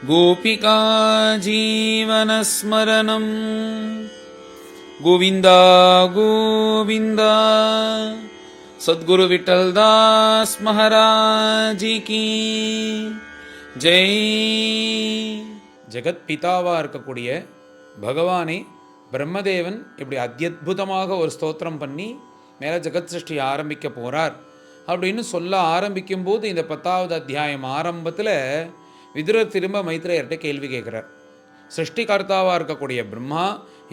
गोपिका जीवनस्मरणं गोविन्द गोविन्द सद्गुरु विठ्ठलदास महाराज की जय. ஜெகத் பிதாவாக இருக்கக்கூடிய பகவானை பிரம்மதேவன் இப்படி அத்யத்புதமாக ஒரு ஸ்தோத்திரம் பண்ணி மேலே ஜெகத் சிருஷ்டி ஆரம்பிக்க போகிறார் அப்படின்னு சொல்ல ஆரம்பிக்கும்போது இந்த 10வது அத்தியாயம் ஆரம்பத்தில் விதுரர் திரும்ப மைத்ரேயர்கிட்ட கேள்வி கேட்குறார். சிருஷ்டிகர்த்தாவாக இருக்கக்கூடிய பிரம்மா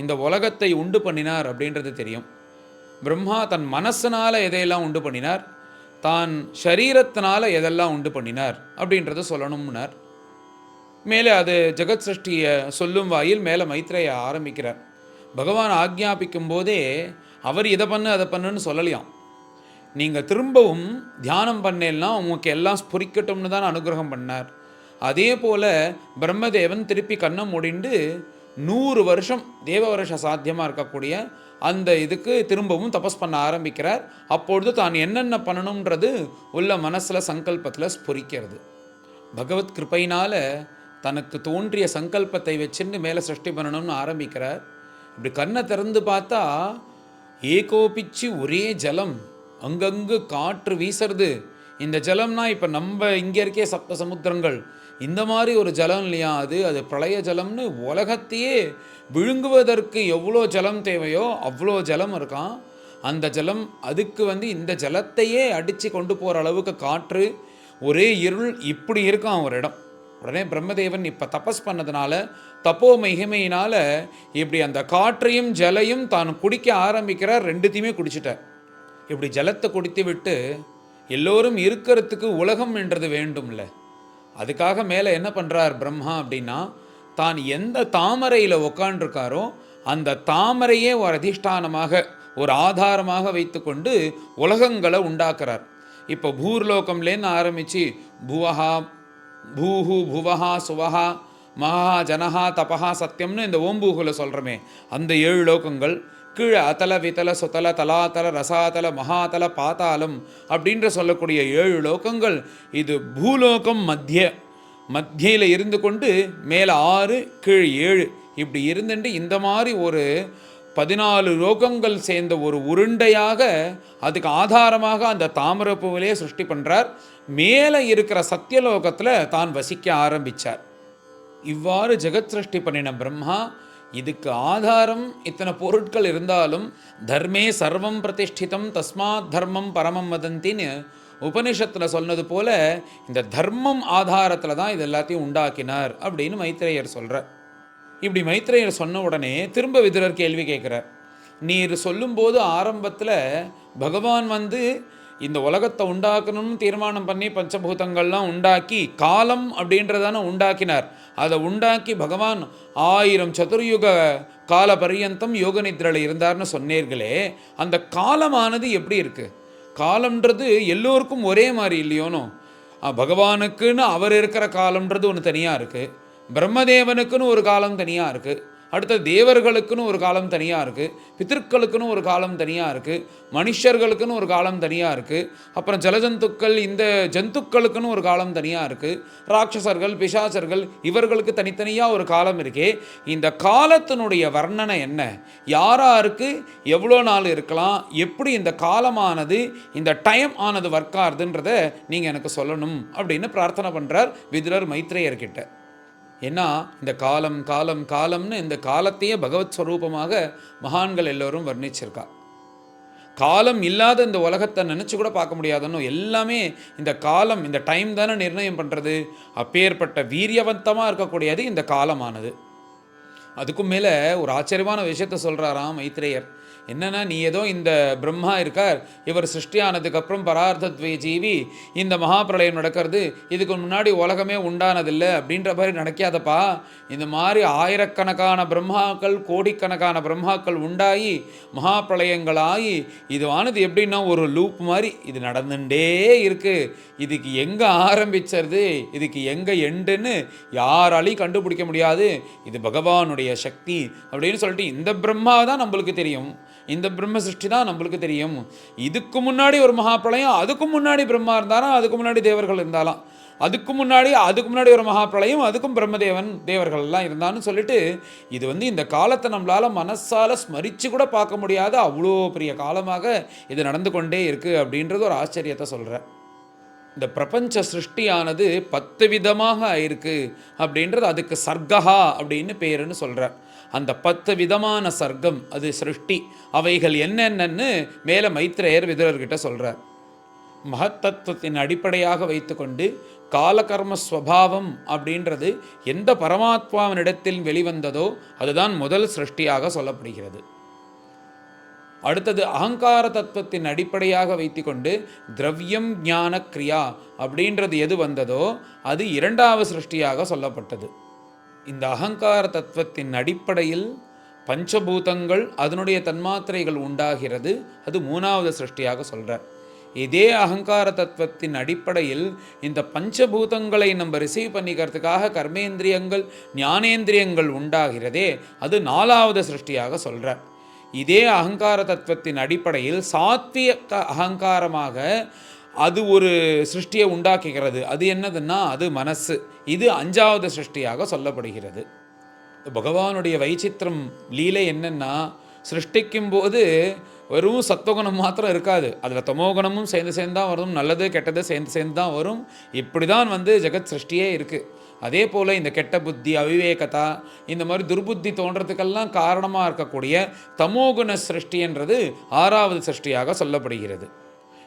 இந்த உலகத்தை உண்டு பண்ணினார் அப்படின்றது தெரியும். பிரம்மா தன் மனசினால் எதையெல்லாம் உண்டு பண்ணினார், தான் ஷரீரத்தினால் எதெல்லாம் உண்டு பண்ணினார் அப்படின்றத சொல்லணும்னார். மேலே அது ஜெகத் சிருஷ்டியை சொல்லும் வாயில் மேலே மைத்ரேய ஆரம்பிக்கிறார். பகவான் ஆக்ஞாபிக்கும் போதே அவர் இதை பண்ணு அதை பண்ணுன்னு சொல்லலையாம். நீங்கள் திரும்பவும் தியானம் பண்ணேன்னா உங்களுக்கு எல்லாம் ஸ்புரிக்கட்டும்னு தான் அனுகிரகம் பண்ணார். அதே போல் பிரம்மதேவன் திருப்பி கண்ணை மூடிண்டு 100 வருஷம் தேவ வருஷ சாத்தியமாக இருக்கக்கூடிய அந்த இதுக்கு திரும்பவும் தபஸ் பண்ண ஆரம்பிக்கிறார். அப்பொழுது தான் என்னென்ன பண்ணணுன்றது உள்ள மனசில் சங்கல்பத்தில் ஸ்புரிக்கிறது. பகவத் கிருப்பையினால் தனக்கு தோன்றிய சங்கல்பத்தை வச்சுன்னு மேலே சிருஷ்டி பண்ணணும்னு ஆரம்பிக்கிறார். இப்படி கண்ணை திறந்து பார்த்தா ஏகோபிச்சு ஒரே ஜலம், அங்கங்கு காற்று வீசுறது. இந்த ஜலம்னா இப்போ நம்ம இங்கே இருக்கே சப்த சமுத்திரங்கள், இந்த மாதிரி ஒரு ஜலம் இல்லையா, அது பிரளய ஜலம்னு உலகத்தையே விழுங்குவதற்கு எவ்வளோ ஜலம் தேவையோ அவ்வளோ ஜலம் இருக்கான். அந்த ஜலம் அதுக்கு இந்த ஜலத்தையே அடித்து கொண்டு போகிற அளவுக்கு காற்று, ஒரே இருள், இப்படி இருக்கான் ஒரு இடம். உடனே பிரம்மதேவன் இப்போ தபஸ் பண்ணதுனால, தப்போ மகிமையினால் இப்படி அந்த காற்றையும் ஜலையும் தான் குடிக்க ஆரம்பிக்கிறார். ரெண்டுத்தையுமே குடிச்சிட்டார். இப்படி ஜலத்தை குடித்து விட்டு எல்லோரும் இருக்கிறதுக்கு உலகம் என்றது வேண்டும்ல, அதுக்காக மேலே என்ன பண்ணுறார் பிரம்மா அப்படின்னா, தான் எந்த தாமரையில் உக்காண்டிருக்காரோ அந்த தாமரையே ஒரு அதிஷ்டானமாக ஒரு ஆதாரமாக வைத்து கொண்டு உலகங்களை உண்டாக்குறார். இப்போ பூர்லோகம்லேருந்து ஆரம்பித்து புவஹா பூஹு புவஹா சுவஹா மகா ஜனஹா தபஹா சத்தியம்னு இந்த ஓம்பூகுல சொல்கிறோமே அந்த 7 லோகங்கள், கீழே அதல விதல சுதல தலாதல ரசாதல மகாதல பாதாளம் அப்படின்ற சொல்லக்கூடிய 7 லோகங்கள். இது பூலோகம் மத்தியில் இருந்து கொண்டு மேலே 6 கீழ் 7 இப்படி இருந்துட்டு இந்த மாதிரி ஒரு 14 லோகங்கள் சேர்ந்த ஒரு உருண்டையாக அதுக்கு ஆதாரமாக அந்த தாமரப்பூவிலே சிருஷ்டி பண்ணுறார். மேலே இருக்கிற சத்தியலோகத்தில் தான் வசிக்க ஆரம்பித்தார். இவ்வாறு ஜெகத் சிருஷ்டி பண்ணின பிரம்மா, இதுக்கு ஆதாரம் இத்தனை பொருட்கள் இருந்தாலும் தர்மே சர்வம் பிரதிஷ்டிதம் தஸ்மாத் தர்மம் பரமம் வதந்தின்னு உபனிஷத்தில் சொன்னது போல இந்த தர்மம் ஆதாரத்தில் தான் இது எல்லாத்தையும் உண்டாக்கினார் அப்படின்னு மைத்ரேயர் சொல்கிறார். இப்படி மைத்ரேயர் சொன்ன உடனே திரும்ப விதுரர் கேள்வி கேட்குறார். நீர் சொல்லும்போது ஆரம்பத்தில் பகவான் இந்த உலகத்தை உண்டாக்கணும்னு தீர்மானம் பண்ணி பஞ்சபூதங்கள்லாம் உண்டாக்கி காலம் அப்படின்றதான உண்டாக்கினார். அதை உண்டாக்கி பகவான் 1000 சதுர்யுக கால பரியந்தம் யோக நித்ரையில் இருந்தார்னு சொன்னீர்களே, அந்த காலமானது எப்படி இருக்குது? காலம்ன்றது எல்லோருக்கும் ஒரே மாதிரி இல்லையோனோ? பகவானுக்குன்னு அவர் இருக்கிற காலம்ன்றது ஒன்று தனியாக இருக்குது, பிரம்மதேவனுக்குன்னு ஒரு காலம் தனியாக இருக்குது, அடுத்த தேவர்களுக்குன்னு ஒரு காலம் தனியாக இருக்குது, பித்திருக்களுக்குன்னு ஒரு காலம் தனியாக இருக்குது, மனுஷர்களுக்குன்னு ஒரு காலம் தனியாக இருக்குது, அப்புறம் ஜலஜந்துக்கள் இந்த ஜந்துக்களுக்குன்னு ஒரு காலம் தனியாக இருக்குது, ராட்சசர்கள் பிசாசர்கள் இவர்களுக்கு தனித்தனியாக ஒரு காலம் இருக்கே. இந்த காலத்தினுடைய வர்ணனை என்ன? யாராருக்கு எவ்வளோ நாள் இருக்கலாம், எப்படி இந்த காலமானது இந்த டைம் ஆனது ஒர்க் ஆகுதுன்றதை நீங்கள் எனக்கு சொல்லணும் அப்படின்னு பிரார்த்தனை பண்ணுறார் விதுரர் மைத்ரேயர்கிட்ட. ஏன்னா இந்த காலம் காலம் காலம்னு இந்த காலத்தையே பகவத் ஸ்வரூபமாக மகான்கள் எல்லோரும் வர்ணிச்சிருக்கா. காலம் இல்லாத இந்த உலகத்தை நினச்சி கூட பார்க்க முடியாதுன்னு எல்லாமே இந்த காலம் இந்த டைம் தானே நிர்ணயம் பண்ணுறது. அப்பேற்பட்ட வீரியவந்தமாக இருக்கக்கூடியது இந்த காலமானது. அதுக்கும் மேலே ஒரு ஆச்சரியமான விஷயத்த சொல்கிறாராம் மைத்ரேயர். என்னென்னா, நீ ஏதோ இந்த பிரம்மா இருக்கார், இவர் சிருஷ்டியானதுக்கப்புறம் பரார்த்தத்வே ஜீவி, இந்த மகாபிரளயம் நடக்கிறது, இதுக்கு முன்னாடி உலகமே உண்டானதில்லை அப்படின்ற மாதிரி நடக்காதப்பா. இந்த மாதிரி ஆயிரக்கணக்கான பிரம்மாக்கள் கோடிக்கணக்கான பிரம்மாக்கள் உண்டாகி மகாபிரளயங்களாகி இதுவானது எப்படின்னா ஒரு லூப் மாதிரி இது நடந்துட்டே இருக்குது. இதுக்கு எங்கே ஆரம்பிச்சது, இதுக்கு எங்கே எண்டுன்னு யாராலையும் கண்டுபிடிக்க முடியாது. இது பகவானுடைய சக்தி அப்படின்னு சொல்லிட்டு இந்த பிரம்மா தான் நம்மளுக்கு தெரியும், இந்த பிரம்ம சிருஷ்டி தான் நம்மளுக்கு தெரியும். இதுக்கு முன்னாடி ஒரு மகாபிரளயம், அதுக்கு முன்னாடி பிரம்மா இருந்தாலும் அதுக்கு முன்னாடி தேவர்கள் இருந்தாலும் அதுக்கு முன்னாடி ஒரு மகாபிரளயம், அதுக்கும் பிரம்மதேவன் தேவர்கள் எல்லாம் இருந்தான்னு சொல்லிட்டு, இது வந்து இந்த காலத்தை நம்மளால் மனசால் ஸ்மரித்து கூட பார்க்க முடியாத அவ்வளோ பெரிய காலமாக இது நடந்து கொண்டே இருக்குது அப்படின்றது ஒரு ஆச்சரியத்தை சொல்கிறேன். இந்த பிரபஞ்ச சிருஷ்டியானது 10 விதமாக ஆயிருக்கு அப்படின்றது அதுக்கு சர்க்கா அப்படின்னு பேருன்னு சொல்கிறார். அந்த 10 விதமான சர்க்கம் அது சிருஷ்டி, அவைகள் என்னென்னு மேலே மைத்ரேயர் விதுரர்கிட்ட சொல்கிறார். மகத்தத்துவத்தின் அடிப்படையாக வைத்துக்கொண்டு காலகர்ம ஸ்வபாவம் அப்படின்றது எந்த பரமாத்மாவினிடத்தில் வெளிவந்ததோ அதுதான் முதல் சிருஷ்டியாக சொல்லப்படுகிறது. அடுத்தது அகங்கார தத்துவத்தின் அடிப்படையாக வைத்துக்கொண்டு திரவியம் ஞான கிரியா அப்படின்றது எது வந்ததோ அது இரண்டாவது சிருஷ்டியாக சொல்லப்பட்டது. இந்த அகங்கார தத்துவத்தின் அடிப்படையில் பஞ்சபூதங்கள் அதனுடைய தன்மாத்திரைகள் உண்டாகிறது, அது மூணாவது சிருஷ்டியாக சொல்கிறார். இதே அகங்கார தத்துவத்தின் அடிப்படையில் இந்த பஞ்சபூதங்களை நம்ம ரிசீவ் பண்ணிக்கிறதுக்காக கர்மேந்திரியங்கள் ஞானேந்திரியங்கள் உண்டாகிறதே, அது 4வது சிருஷ்டியாக சொல்கிறார். இதே அகங்கார தத்துவத்தின் அடிப்படையில் சாத்விக அகங்காரமாக அது ஒரு சிருஷ்டியை உண்டாக்குகிறது, அது என்னதுன்னா அது மனசு, இது 5வது சிருஷ்டியாக சொல்லப்படுகிறது. பகவானுடைய வைச்சித்திரம் லீலை என்னன்னா, சிருஷ்டிக்கும் போது வெறும் சத்துவகுணம் மாத்திரம் இருக்காது, அதில் தமோகுணமும் சேர்ந்து தான் வரும், நல்லது கெட்டது சேர்ந்து தான் வரும். இப்படி தான் ஜெகத் சிருஷ்டியே இருக்குது. அதே போல் இந்த கெட்ட புத்தி, அவிவேகதா, இந்த மாதிரி துர்புத்தி தோன்றதுக்கெல்லாம் காரணமாக இருக்கக்கூடிய தமோகுண சிருஷ்டின்றது 6வது சிருஷ்டியாக சொல்லப்படுகிறது.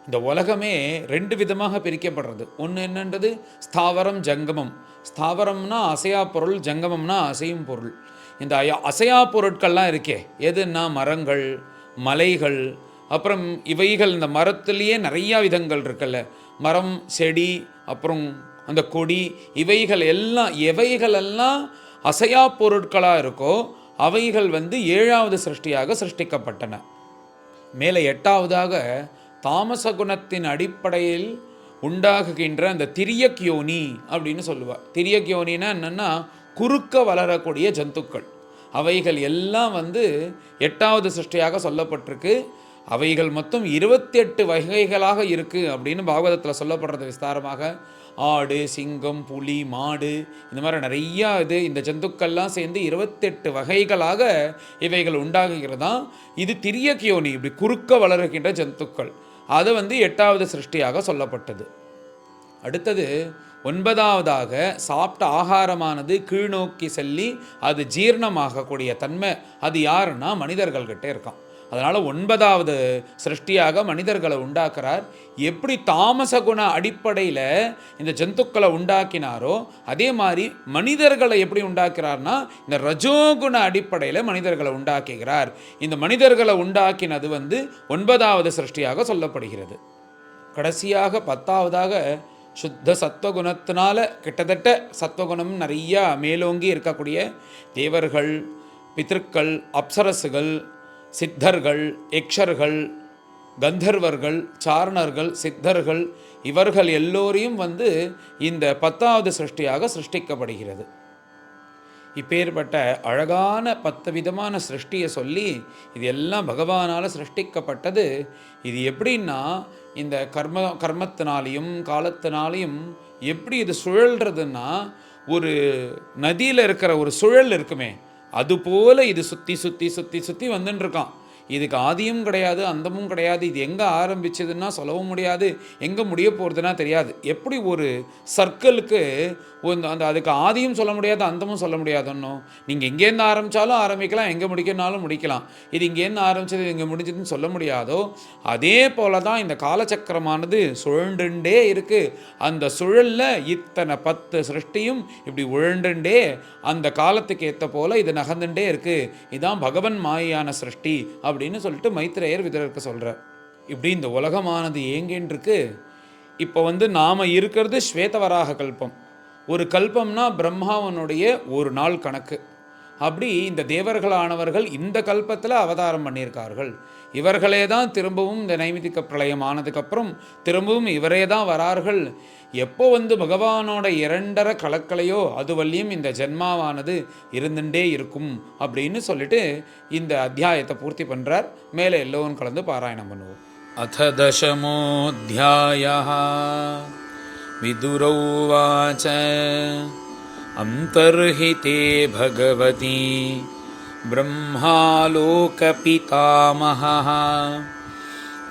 இந்த உலகமே 2 விதமாக பிரிக்கப்படுறது. ஒன்று என்னன்றது ஸ்தாவரம் ஜங்கமம். ஸ்தாவரம்னா அசையா பொருள், ஜங்கமம்னா அசையும் பொருள். இந்த அசையா பொருட்கள்லாம் இருக்கே, எதுன்னா மரங்கள், மலைகள், அப்புறம் இவைகள். இந்த மரத்துலேயே நிறையா விதங்கள் இருக்குல்ல, மரம், செடி, அப்புறம் அந்த கொடி, இவைகள் எல்லாம் எவைகளெல்லாம் அசையா பொருட்களாக இருக்கோ அவைகள் 7வது சிருஷ்டியாக சிருஷ்டிக்கப்பட்டன. மேலே 8வதாக தாமச குணத்தின் அடிப்படையில் உண்டாகுகின்ற அந்த திரியக் யோனி அப்படின்னு சொல்லுவாள். திரியக் யோனின்னா என்னென்னா குறுக்க வளரக்கூடிய ஜந்துக்கள், அவைகள் எல்லாம் 8வது சிருஷ்டியாக சொல்லப்பட்டிருக்கு. அவைகள் மொத்தம் 28 வகைகளாக இருக்குது அப்படின்னு பாகவதத்தில் சொல்லப்படுறது விஸ்தாரமாக. ஆடு, சிங்கம், புலி, மாடு, இந்த மாதிரி நிறையா இந்த ஜந்துக்கள்லாம் சேர்ந்து 28 வகைகளாக இவைகள் உண்டாகுகிறதான். இது திரியக் யோனி, இப்படி குறுக்க வளருகின்ற ஜந்துக்கள், அது 8வது சிருஷ்டியாக சொல்லப்பட்டது. அடுத்தது 9வதாக சாப்பிட்ட ஆகாரமானது கீழ்நோக்கி செல்லி அது ஜீரணமாகக்கூடிய தன்மை, அது யாருன்னா மனிதர்கள்கிட்ட இருக்கான். அதனால் 9வது சிருஷ்டியாக மனிதர்களை உண்டாக்குறார். எப்படி தாமச குண அடிப்படையில் இந்த ஜந்துக்களை உண்டாக்கினாரோ அதே மாதிரி மனிதர்களை எப்படி உண்டாக்குறார்னா இந்த ரஜோகுண அடிப்படையில் மனிதர்களை உண்டாக்குகிறார். இந்த மனிதர்களை உண்டாக்கினது 9வது சிருஷ்டியாக சொல்லப்படுகிறது. கடைசியாக 10வதாக சுத்த சத்வகுணத்தினால கிட்டத்தட்ட சத்வகுணம் நிறையா மேலோங்கி இருக்கக்கூடிய தேவர்கள், பித்ருக்கள், அப்சரசுகள், சித்தர்கள், யக்ஷர்கள், கந்தர்வர்கள், சாரணர்கள், சித்தர்கள், இவர்கள் எல்லோரையும் இந்த 10வது சிருஷ்டியாக சிருஷ்டிக்கப்படுகிறது. இப்பேற்பட்ட அழகான 10 விதமான சிருஷ்டியை சொல்லி இது எல்லாம் பகவானால் சிருஷ்டிக்கப்பட்டது. இது எப்படின்னா இந்த கர்மத்தினாலையும் காலத்தினாலையும் எப்படி இது சுழல்றதுன்னா, ஒரு நதியில் இருக்கிற ஒரு சுழல் இருக்குமே, அதுபோல் இது சுற்றி சுற்றி சுற்றி சுற்றி வந்துட்டுருக்கான். இதுக்கு ஆதியும் கிடையாது, அந்தமும் கிடையாது. இது எங்கே ஆரம்பிச்சதுன்னா சொல்லவும் முடியாது, எங்கே முடிய போகிறதுனா தெரியாது. எப்படி ஒரு சர்க்கிளுக்கு அதுக்கு ஆதியும் சொல்ல முடியாது, அந்தமும் சொல்ல முடியாது. ஒன்றும் நீங்கள் எங்கேருந்து ஆரம்பித்தாலும் ஆரம்பிக்கலாம், எங்கே முடிக்கணும்னாலும் முடிக்கலாம். இது இங்கேருந்து ஆரம்பித்தது இங்கே முடிஞ்சதுன்னு சொல்ல முடியாதோ, அதே போல தான் இந்த காலச்சக்கரமானது சுழண்டுண்டே இருக்குது. அந்த சுழலில் இத்தனை 10 சிருஷ்டியும் இப்படி உழண்டுண்டே அந்த காலத்துக்கு ஏற்ற போல் இது நகர்ந்துட்டே இருக்குது. இதுதான் பகவன் மாயான சிருஷ்டி அப்படின்னு சொல்லிட்டு மைத்ரேயர் விதுரருக்கு சொல்கிறார். இப்படி இந்த உலகமானது ஏங்கேன்றிருக்கு. இப்போ நாம் இருக்கிறது ஸ்வேதவராக கல்பம். ஒரு கல்பம்னா பிரம்மாவனுடைய ஒரு நாள் கணக்கு. அப்படி இந்த தேவர்களானவர்கள் இந்த கல்பத்தில் அவதாரம் பண்ணியிருக்கார்கள். இவர்களே தான் திரும்பவும் இந்த நைமித்திக பிரளயம் ஆனதுக்கப்புறம் திரும்பவும் இவரே தான் வரார்கள். எப்போ பகவானோட 2.5 கலக்கலையோ அது வழியும் இந்த ஜென்மாவானது இருந்துட்டே இருக்கும் அப்படின்னு சொல்லிட்டு இந்த அத்தியாயத்தை பூர்த்தி பண்ணுறார். மேலே எல்லோரும் கலந்து பாராயணம் பண்ணுவோம். அத தசமோத்யாயः विदुरौवाच अन्तर्हिते भगवती ब्रह्मालोकपितामहः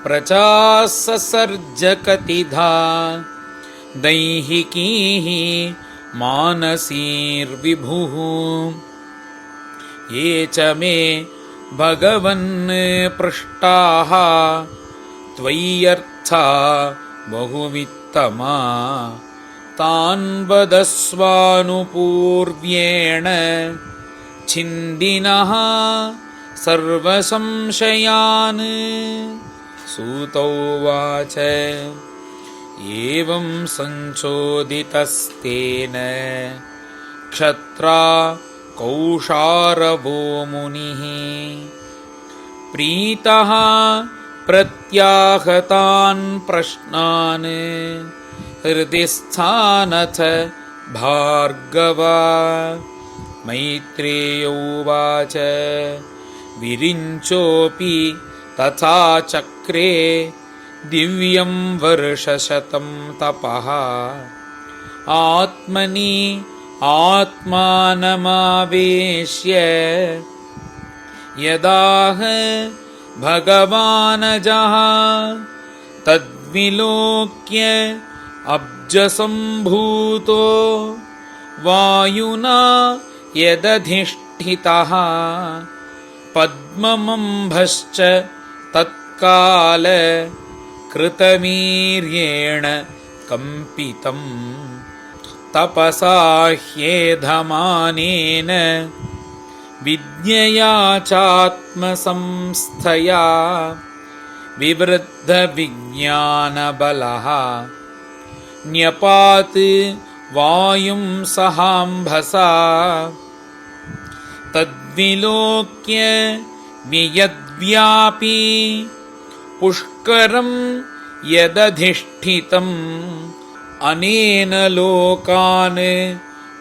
प्रजाससर्जकतिधा दैहिकीः मानसीर्विभुः ये च मे भगवन् पृष्टाः त्वय्यर्था बहुवित्तमा तान् वदस्वानुपूर्व्येण छिन्दिनः सर्वसंशयान्। सूतोवाच एवं संचोदितस्तेन क्षत्रा कौशारवो मुनिः प्रीतः प्रत्याहतान् प्रश्नान् हृदि स्थानथ भार्गव। मैत्रेयोवाच विरिञ्चोऽपि तथा चक्रे दिव्यं वर्षशतं तपः आत्मनि आत्मानमावेश्य यदाह भगवानजः तद्विलोक्य अब्जसम्भूतो वायुना यदधिष्ठितः पद्ममम्भश्च तत्काल कृतवीर्येण कम्पितम् तपसा ह्येधमानेन विद्यया चात्मसंस्थया विवृद्धविज्ञानबलः न्यपात् वायुं सहाम्भसा तद्विलोक्य वियद्व्यापी पुष्करं यदधिष्ठितम् अनेन लोकान्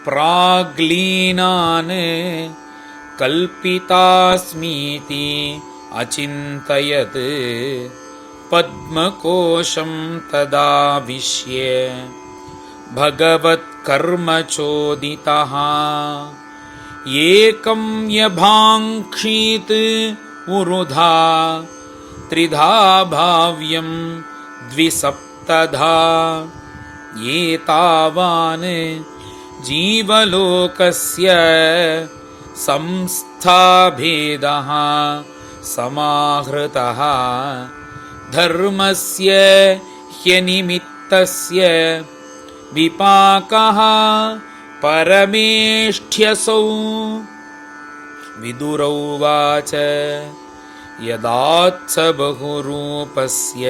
प्राग्लीनान् कल्पितास्मीति अचिन्तयत् पद्मकोशं तदाविश्य भगवत्कर्मचोदितः एकं यभाङ्क्षीत् उरुधा त्रिधा भाव्यं द्विसप्तधा एतावान् जीवलोकस्य संस्थाभेदः समाहृतः धर्मस्य ह्यनिमित्तस्य विपाकः परमेष्ठ्यसौ। विदुरौवाच यदात्स बहुरूपस्य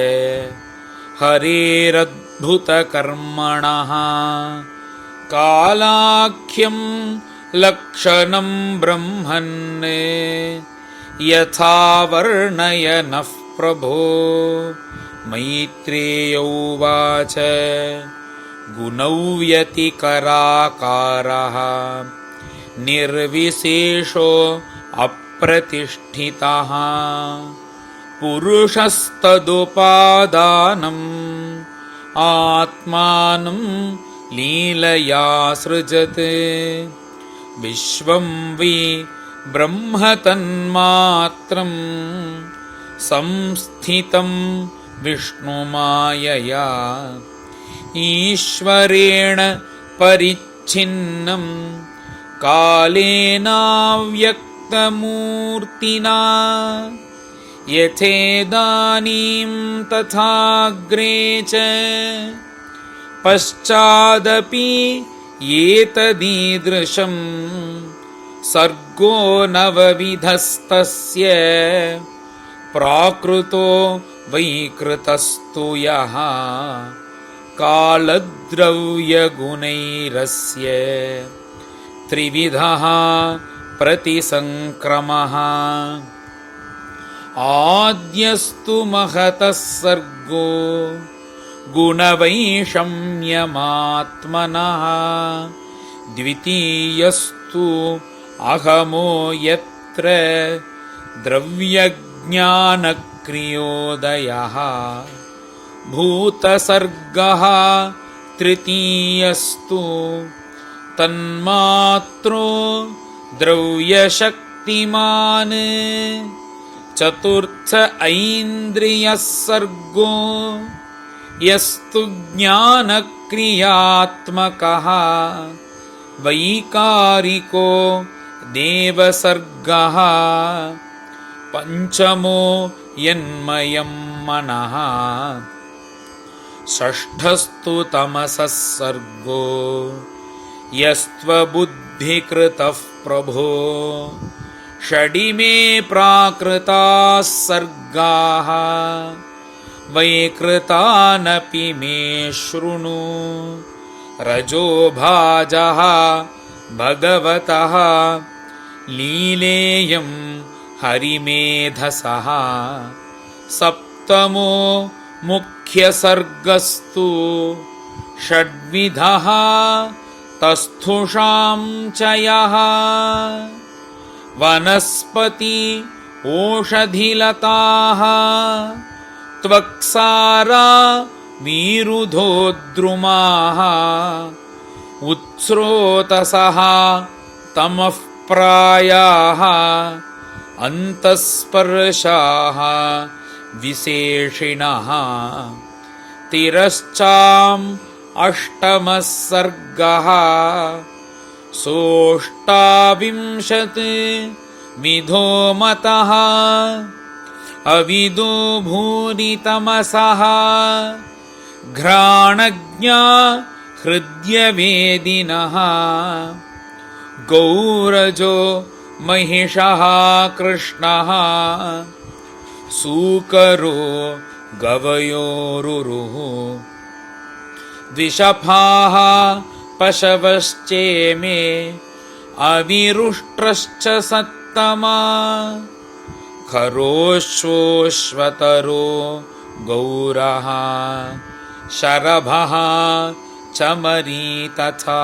हरेरद्भुतकर्मणः कालाख्यं लक्षणं ब्रह्मन् यथा वर्णयनः प्रभो। मैत्रेयोवाच गुणव्यतिकराकारः निर्विशेषो अप्रतिष्ठितः पुरुषस्तदुपादानम् आत्मानं लीलया सृजत् विश्वं वि ब्रह्मतन्मात्रं संस्थितं विष्णुमायया ईश्वरेण परिच्छिन्नं कालेनाव्यक्तमूर्तिना यथेदानीं तथाग्रे च पश्चादपि एतदीदृशं सर्गो नवविधस्तस्य प्राकृतो वैकृतस्तु यः कालद्रव्यगुणैरस्य त्रिविधः प्रतिसङ्क्रमः आद्यस्तु महतः सर्गो गुणवैषम्यमात्मनः द्वितीयस्तु अहमो यत्र द्रव्यज्ञानक्रियोदयः भूतसर्गः तृतीयस्तु तन्मात्रो द्रव्यशक्तिमान् चतुर्थ ऐन्द्रियः सर्गो यस्तु ज्ञानक्रियात्मकः वैकारिको देवसर्गः पंचमो यन्मयं मनः षष्ठस्तु तमसः सर्गो यस्त्वबुद्धिकृतः प्रभो षडिमे प्राकृताः सर्गाः वैकृतानपि मे शृणु रजोभाजः भगवतः लीलेयं हरिमेधसः सप्तमो मुख्यसर्गस्तु षड्विधः तस्थुषां च यः वनस्पति ओषधिलताः त्वक्सारा वीरुधोद्रुमाः उत्स्रोतसः तमः प्रायाः अन्तःस्पर्शाः विशेषिणः तिरश्चाम् अष्टमः सर्गः सोऽष्टाविंशत् विधो मतः अविदो भूरितमसः घ्राणज्ञा हृद्यवेदिनः गौरजो महिषः कृष्णः सूकरो गवयोरुरुः द्विषफाः पशवश्चेमे अविरुष्ट्रश्च सत्तमा खरोश्वोश्वतरो गौरः शरभः चमरी तथा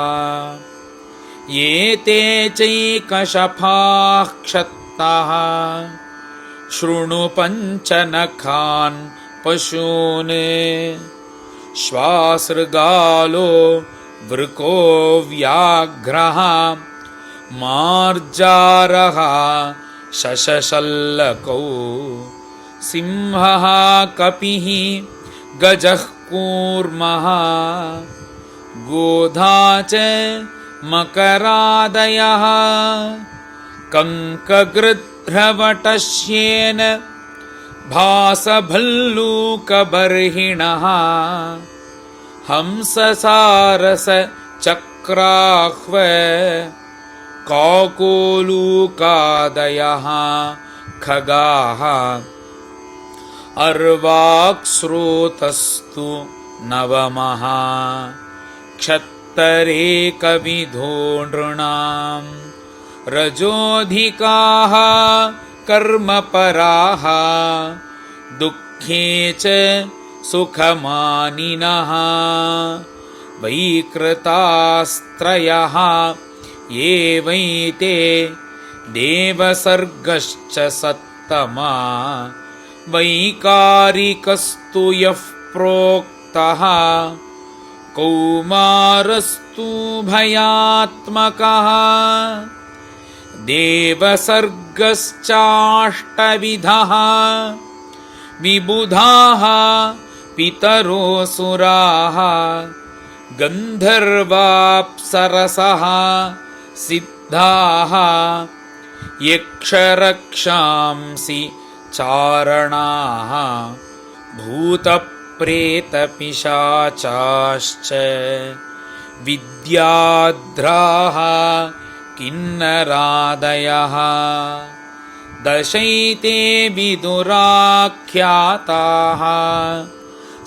एते चैकशफाः क्षत्तः शृणु पञ्चनखान् पशून् श्वासृगालो वृको व्याघ्रः मार्जारः शशशल्लकौ सिंहः कपिः गजः कूर्मः गोधा च मकरादयः कंकगृध्रवटश्येन भासभल्लूकबर्हिणः हंससारसचक्राह्व काकोलूकादयः खगाः अर्वाक्स्रोतस्तु नवमः क्षत्तरेकविधो नृणाम् रजोऽधिकाः कर्मपराः दुःखे च सुखमानिनः वैकृतास्त्रयः एवैते देवसर्गश्च सत्तमा वैकारिकस्तु यः प्रोक्तः कौमारस्तु भयात्मकः देवसर्गश्चाष्टविधः विबुधाः पितरोऽसुराः गन्धर्वाप्सरसः सिद्धाः यक्षरक्षांसि चारणाः भूतप्रेतपिशाचाश्च विद्याद्राः किन्नरादयः दशैते विदुराख्याताः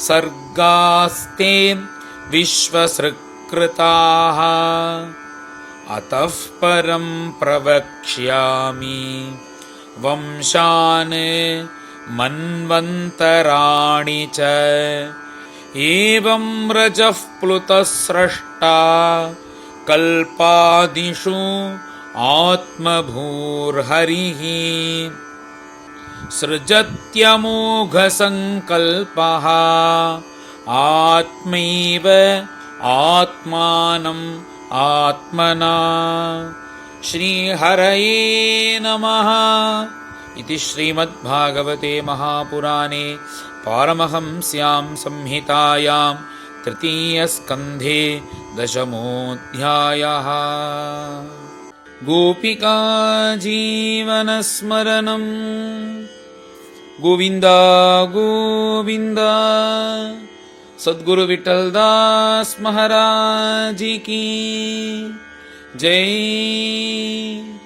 सर्गास्ते विश्वसृक्कृताः अतः परं प्रवक्ष्यामि वंशान् मन्वन्तराणि च एवं रजः प्लुतः स्रष्टा कल्पादिषु आत्मभूर्हरिः सृजत्यमोघसङ्कल्पः आत्मैव आत्मानम् आत्मना श्रीहरये नमः इति श्रीमद्भागवते महापुराणे पारमहंस्यां संहितायां तृतीयस्कन्धे दशमोऽध्यायः। गोपिका जीवनस्मरणम् गोविन्द गोविन्द। सद्गुरु विठ्ठलदास महाराज की जय।